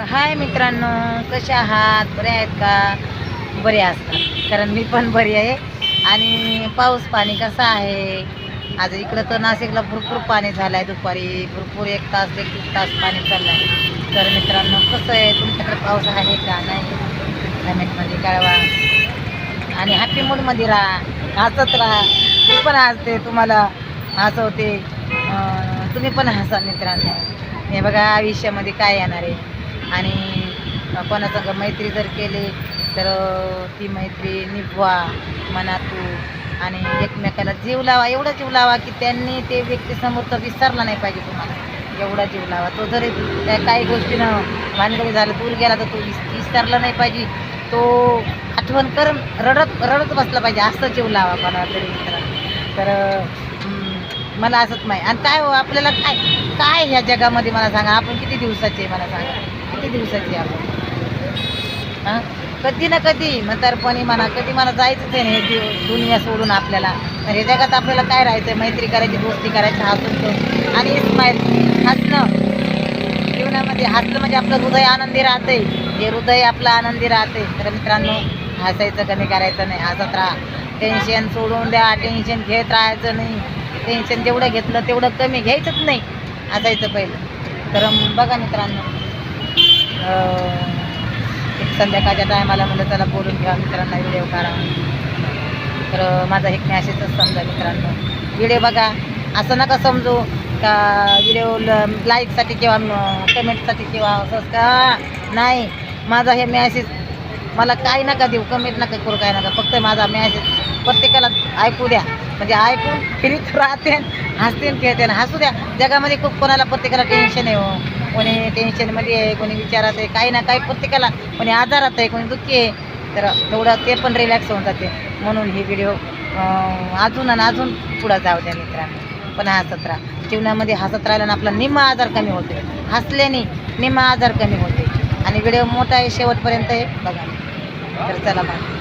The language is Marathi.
हाय मित्रांनो, कसे आहात? बरे आहेत का? बरे असतात, कारण मी पण बरी आहे. आणि पाऊस पाणी कसं आहे? आज इकडं तर नाशिकला भरपूर पाणी झालं आहे. दुपारी भरपूर 1 तास 1 तास पाणी चाललं आहे. तर मित्रांनो, कसं आहे तुमच्याकडे? पाऊस आहे का नाही? कमेंटमध्ये कळवा. आणि हॅपी मूडमध्ये राहा, हसत राहा. मी पण हसते, तुम्हाला हसवते. तुम्ही पण हसा मित्रांनो. हे बघा, आयुष्यामध्ये काय येणार आहे. आणि कोणासंग मैत्री जर केली तर ती मैत्री निभवा मनातून आणि एकमेकाला जीव लावा. एवढा जीव लावा की त्यांनी ते व्यक्ती समोरचा विसरला नाही पाहिजे तुम्हाला. एवढा जीव लावा. तो जरी त्या काही गोष्टीनं भानगडी झालं, दूर गेला, तर तो विसरला नाही पाहिजे. तो आठवण करून रडत रडत बसला पाहिजे. असं जीव लावा कोणाला तरी मित्रांनो. तर मला असंच माहीत. आणि काय हो आपल्याला काय काय ह्या जगामध्ये मला सांगा, आपण किती दिवसाचे? मला सांगा, किती दिवसाची आपण? हां, कधी ना कधी म्हातारपणी म्हणा, कधी मला जायचंच आहे ना हे दुनिया सोडून आपल्याला. तर हे जगात आपल्याला काय राहायचं? मैत्री करायची, दोस्ती करायची, हसून खेळून आणि स्माईल, हसणं. जीवनामध्ये हसलं म्हणजे आपलं हृदय आनंदी राहते. हे हृदय आपलं आनंदी राहते. तर मित्रांनो, हसायचं कमी करायचं नाही, हसत राहा. टेन्शन सोडून द्या, टेन्शन घेत राहायचं नाही. टेन्शन जेवढं घेतलं तेवढं कमी घ्यायचंच नाही, हसायचं पहिलं. तर बघा मित्रांनो, एक संध्याकाळच्या टायमाला म्हणलं चला बोलून घ्या मित्रांना, व्हिडिओ काढा. तर माझा एक मॅसेजच समजा मित्रांनो, व्हिडिओ बघा. असं नका समजू का व्हिडिओ लाईकसाठी किंवा कमेंटसाठी किंवा असंच का नाही. माझा हे मॅसेज मला काही नका देऊ, कमेंट नका करू, काय नका. फक्त माझा मॅसेज प्रत्येकाला ऐकू द्या. म्हणजे ऐकून फिरीत राहते, हसते, खेळते, हसू द्या. जगामध्ये खूप कोणाला प्रत्येकाला टेन्शन आहे हो. कोणी टेन्शनमध्ये आहे, कोणी विचारात आहे, काही ना काही प्रत्येकाला. कोणी आजारात आहे, कोणी दुःखी आहे. तर तेवढं ते पण रिलॅक्स होऊन जाते. म्हणून ही व्हिडिओ अजून आणि अजून पुढं जाऊ द्या मित्रांनो. पण हसत राहा. जीवनामध्ये हसत राहिल्यानं आपला निम्मा आजार कमी होते. हसल्याने निम्मा आजार कमी होते. आणि व्हिडिओ मोठा आहे, शेवटपर्यंत आहे बघा. तर चला बघा.